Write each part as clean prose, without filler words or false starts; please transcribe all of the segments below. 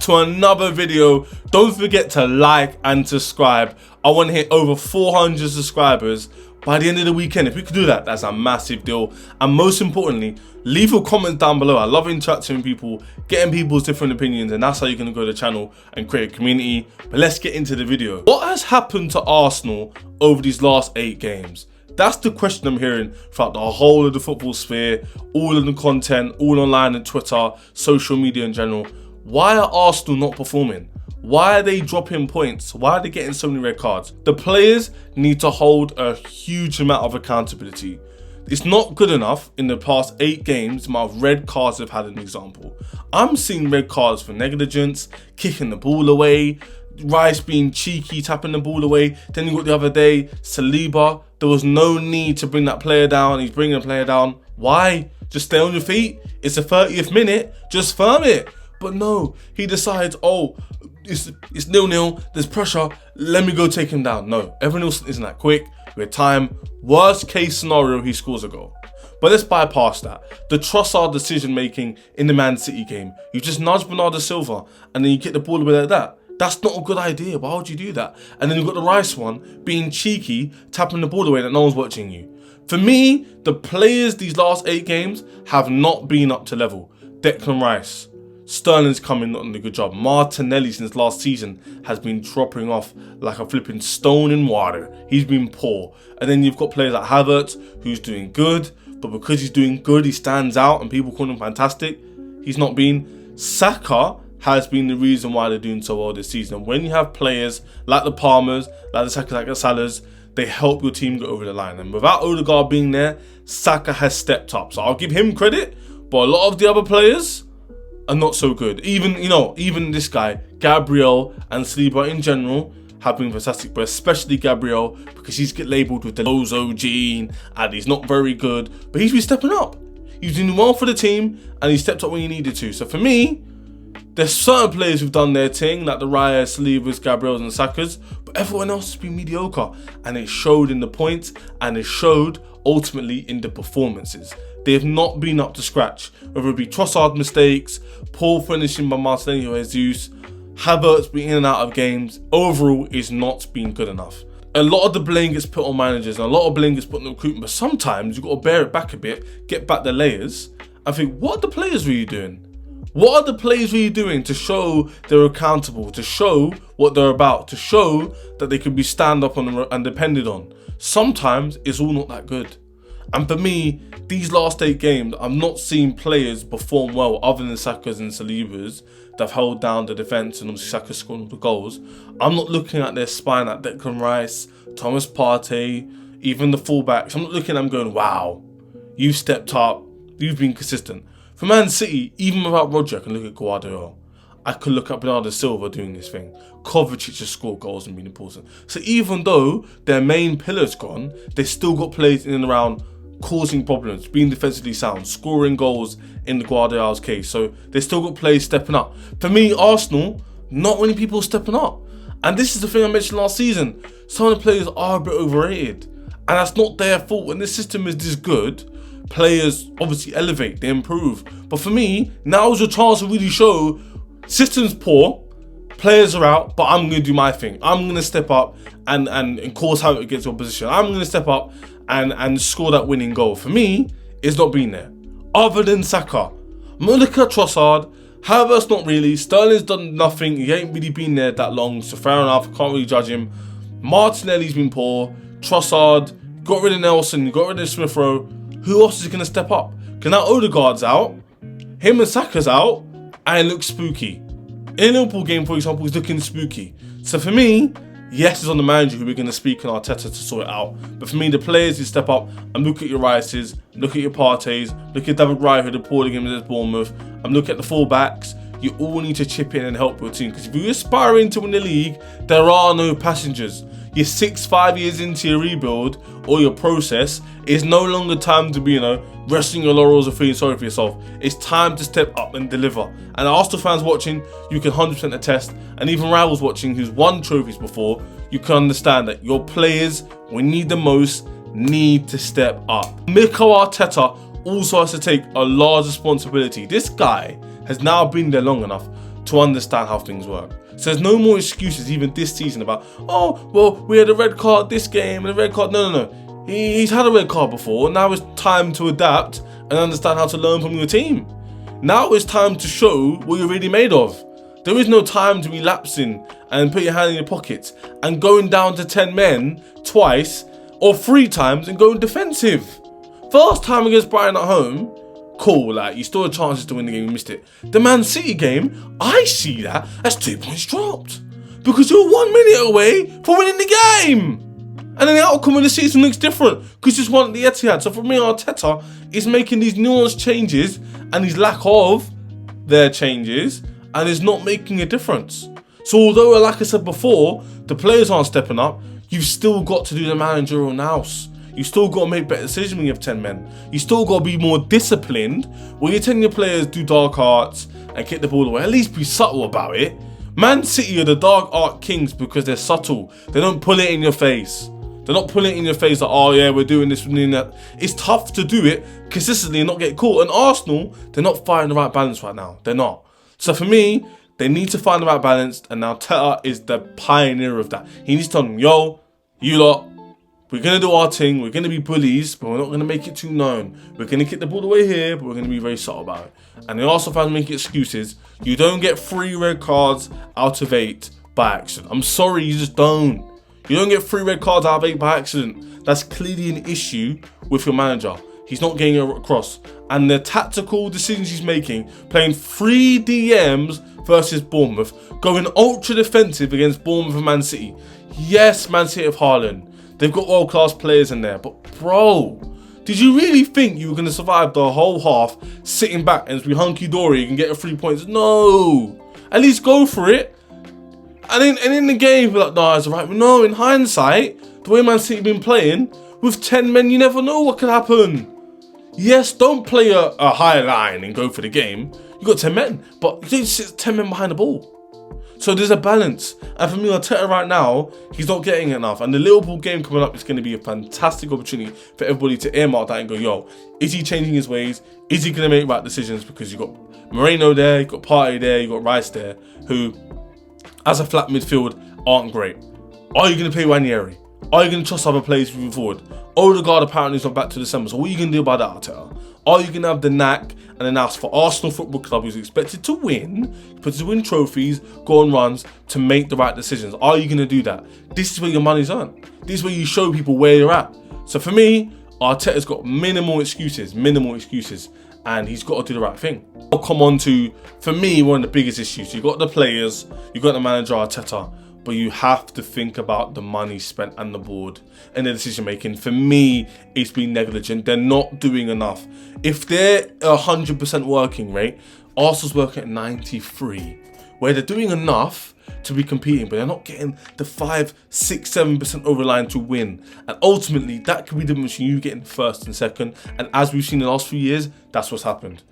back to another video. Don't forget to like and subscribe. I want to hit over 400 subscribers by the end of the weekend. If we could do that, that's a massive deal. And most importantly, leave your comments down below. I love interacting with people, getting people's different opinions, and that's how you're going to grow the channel and create a community. But let's get into the video. What has happened to Arsenal over these last 8 games? That's the question I'm hearing throughout the whole of the football sphere, all of the content, all online and Twitter, social media in general. Why are Arsenal not performing? Why are they dropping points? Why are they getting so many red cards? The players need to hold a huge amount of accountability. It's not good enough in the past 8 games, the amount of red cards they've had, an example. I'm seeing red cards for negligence, kicking the ball away, Rice being cheeky, tapping the ball away. Then you got the other day, Saliba. There was no need to bring that player down. He's bringing the player down. Why? Just stay on your feet. It's the 30th minute. Just firm it. But no, he decides, oh, it's 0-0. There's pressure. Let me go take him down. No, everyone else isn't that quick. We have time. Worst case scenario, he scores a goal. But let's bypass that. The Trossard decision making in the Man City game. You just nudge Bernardo Silva and then you get the ball away like that. That's not a good idea. Why would you do that? And then you've got the Rice one being cheeky, tapping the ball away that no one's watching you. For me, the players these last 8 games have not been up to level. Declan Rice, Sterling's coming, not doing a good job. Martinelli since last season has been dropping off like a flipping stone in water. He's been poor. And then you've got players like Havertz, who's doing good, but because he's doing good, he stands out and people call him fantastic. He's not been. Saka has been the reason why they're doing so well this season. And when you have players like the Palmers, like the Saka, like the Salahs, they help your team go over the line. And without Odegaard being there, Saka has stepped up. So I'll give him credit, but a lot of the other players are not so good. Even this guy, Gabriel, and Saliba in general have been fantastic, but especially Gabriel, because he's get labelled with the Lozo gene and he's not very good, but he's been stepping up. He's doing well for the team and he stepped up when he needed to. So for me, there's certain players who've done their thing, like the Raya, Salivas, Gabriels and Sakas, but everyone else has been mediocre. And it showed in the points and it showed ultimately in the performances. They have not been up to scratch, whether it be Trossard mistakes, poor finishing by Martinelli or Jesus, Havertz being in and out of games. Overall, it's not been good enough. A lot of the blame gets put on managers and a lot of blame gets put on the recruitment, but sometimes you've got to bear it back a bit, get back the layers and think, what are the players really doing? What are the players really doing to show they're accountable, to show what they're about, to show that they can be stand up on and depended on? Sometimes it's all not that good. And for me, these last 8 games, I've not seen players perform well other than Saka's and Salibas that have held down the defence and obviously Saka scoring all the goals. I'm not looking at their spine at Declan Rice, Thomas Partey, even the fullbacks. I'm not looking at them going, wow, you've stepped up, you've been consistent. For Man City, even without Roger, I can look at Guardiola. I could look at Bernardo Silva doing this thing. Kovacic has scored goals and been important. So even though their main pillar's gone, they've still got players in and around causing problems, being defensively sound, scoring goals in the Guardiola's case. So they've still got players stepping up. For me, Arsenal, not many people stepping up. And this is the thing I mentioned last season. Some of the players are a bit overrated. And that's not their fault. When this system is this good, players obviously elevate, they improve. But for me, now is your chance to really show system's poor, players are out, but I'm going to do my thing. I'm going to step up and cause havoc against your opposition. I'm going to step up and score that winning goal. For me, it's not been there. Other than Saka. I'm going to look at Trossard. Havertz, not really. Sterling's done nothing. He ain't really been there that long, so fair enough. I can't really judge him. Martinelli's been poor. Trossard, got rid of Nelson, got rid of Smith Rowe. Who else is going to step up? Because now Odegaard's out, him and Saka's out, and it looks spooky. In the Liverpool game, for example, he's looking spooky. So for me, yes, it's on the manager who we're going to speak on Arteta to sort it out. But for me, the players who step up, and look at your Rices, look at your Parteys, look at David Raya who did poorly against Bournemouth, and look at the fullbacks. You all need to chip in and help your team. Because if you're aspiring to win the league, there are no passengers. You're 5 years into your rebuild or your process. It's no longer time to be, resting your laurels or feeling sorry for yourself. It's time to step up and deliver. And Arsenal fans watching, you can 100% attest. And even rivals watching who's won trophies before, you can understand that your players, when you need the most, need to step up. Mikel Arteta also has to take a large responsibility. This guy has now been there long enough to understand how things work. So there's no more excuses even this season about, oh, well, we had a red card this game and a red card. No. He's had a red card before. Now it's time to adapt and understand how to learn from your team. Now it's time to show what you're really made of. There is no time to be lapsing and put your hand in your pockets and going down to 10 men twice or 3 times and going defensive. First time against Brighton at home, cool, like you still had chances to win the game, you missed it. The Man City game, I see that as 2 points dropped because you're 1 minute away from winning the game. And then the outcome of the season looks different because you just won the Etihad. So for me, Arteta is making these nuanced changes and his lack of their changes and is not making a difference. So although, like I said before, the players aren't stepping up, you've still got to do the managerial nous. You still got to make better decisions when you have 10 men. You still got to be more disciplined. When you're telling your players do dark arts and kick the ball away, at least be subtle about it. Man City are the dark art kings because they're subtle. They don't pull it in your face. They're not pulling it in your face like, oh yeah, we're doing this, we're doing that. It's tough to do it consistently and not get caught. And Arsenal, they're not finding the right balance right now. They're not. So for me, they need to find the right balance. And now Arteta is the pioneer of that. He needs to tell them, yo, you lot, we're going to do our thing. We're going to be bullies, but we're not going to make it too known. We're going to kick the ball away here, but we're going to be very subtle about it. And they also find making excuses. You don't get 3 red cards out of 8 by accident. I'm sorry, you just don't. You don't get 3 red cards out of 8 by accident. That's clearly an issue with your manager. He's not getting it across. And the tactical decisions he's making, playing 3 DMs versus Bournemouth, going ultra defensive against Bournemouth and Man City. Yes, Man City have Haaland. They've got world-class players in there. But bro, did you really think you were going to survive the whole half sitting back and be hunky-dory and get 3 points? No. At least go for it. And in the game, you're like, no, it's alright. No, in hindsight, the way Man City have been playing, with 10 men, you never know what could happen. Yes, don't play a high line and go for the game. You got 10 men, but you don't sit 10 men behind the ball. So there's a balance. And for me, Arteta right now, he's not getting enough. And the Liverpool game coming up is going to be a fantastic opportunity for everybody to earmark that and go, yo, is he changing his ways? Is he going to make right decisions? Because you've got Moreno there, you've got Partey there, you've got Rice there, who, as a flat midfield, aren't great. Are you going to play Ranieri? Are you going to trust other players moving forward? Odegaard apparently is not back to December, so what are you going to do about that, Arteta? Are you going to have the knack and then ask for Arsenal Football Club, who's expected to win trophies, go on runs, to make the right decisions? Are you going to do that? This is where your money's earned. This is where you show people where you're at. So for me, Arteta's got minimal excuses, and he's got to do the right thing. I'll come on to, for me, one of the biggest issues. You've got the players, you've got the manager, Arteta, but you have to think about the money spent and the board and the decision making. For me, it's been negligent. They're not doing enough. If they're 100% working rate, Arsenal's working at 93, where they're doing enough to be competing, but they're not getting the 5, 6, 7% over the line to win. And ultimately, that could be the difference between you getting first and second. And as we've seen in the last few years, that's what's happened.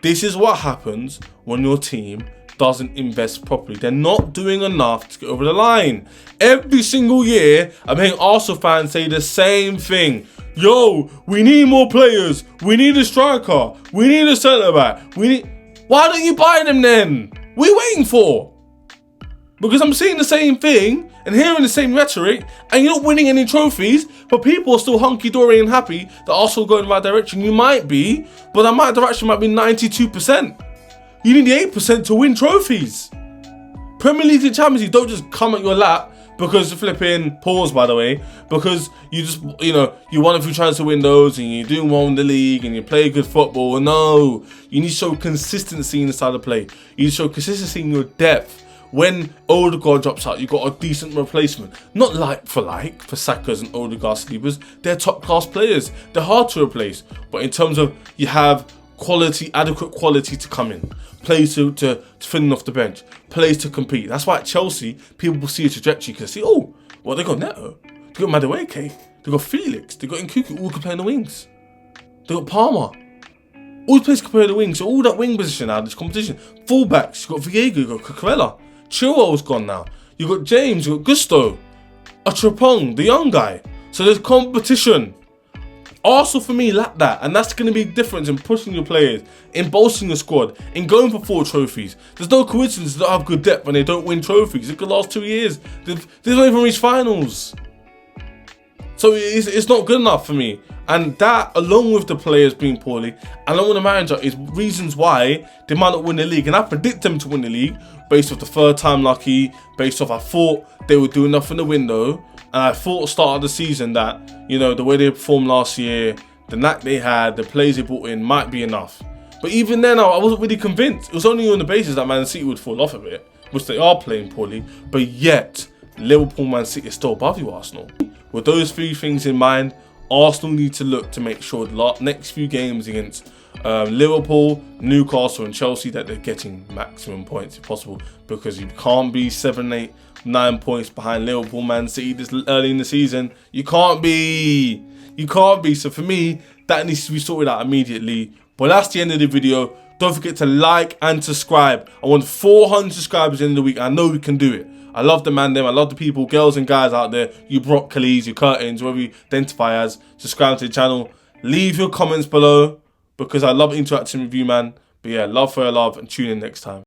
This is what happens when your team doesn't invest properly. They're not doing enough to get over the line. Every single year, I'm hearing Arsenal fans say the same thing. Yo, we need more players. We need a striker. We need a centre-back. Why don't you buy them then? What are you waiting for? Because I'm seeing the same thing and hearing the same rhetoric, and you're not winning any trophies, but people are still hunky-dory and happy that Arsenal are going in the right direction. You might be, but that direction might be 92%. You need the 8% to win trophies. Premier League and Champions League don't just come at your lap because you're flipping, pause by the way, because you just, you won a few chances to win those and you're doing well in the league and you play good football. No, you need to show consistency inside the play. You need to show consistency in your depth. When Odegaard drops out, you've got a decent replacement. Not like for Saka's and Odegaard sleepers. They're top class players. They're hard to replace. But in terms of, you have quality, adequate quality to come in. Players to fill off the bench. Players to compete. That's why at Chelsea, people will see a trajectory because they see, oh, well, they got Neto. They got Madueke. They got Felix. They got Nkuku. All can play on the wings. They got Palmer. All the players can play on the wings. So all that wing position now, this competition. Fullbacks. You've got Viego. You've got Cucurella. Chilwell's gone now. You've got James. You've got Gusto. Atrapong, the young guy. So there's competition. Arsenal, for me, lack that. And that's going to be the difference in pushing your players, in bolstering your squad, in going for 4 trophies. There's no coincidence they don't have good depth when they don't win trophies. Look at the last 2 years. They've not even reached finals. So it's not good enough for me. And that, along with the players being poorly, along with the manager, is reasons why they might not win the league. And I predict them to win the league based off the third time lucky, based off I thought they would do enough in the window. And I thought at the start of the season that, you know, the way they performed last year, the knack they had, the players they brought in might be enough. But even then, I wasn't really convinced. It was only on the basis that Man City would fall off a bit, which they are playing poorly. But yet, Liverpool, Man City is still above you, Arsenal. With those 3 things in mind, Arsenal need to look to make sure the next few games against Liverpool, Newcastle and Chelsea that they're getting maximum points if possible, because you can't be 7, 8, 9 points behind Liverpool, Man City this early in the season. You can't be. So for me, that needs to be sorted out immediately. But that's the end of the video. Don't forget to like and subscribe. I want 400 subscribers in the week. I know we can do it. I love the man them. I love the people, girls and guys out there. You broccolis, you curtains, whatever you identify as. Subscribe to the channel. Leave your comments below because I love interacting with you, man. But yeah, love for your love and tune in next time.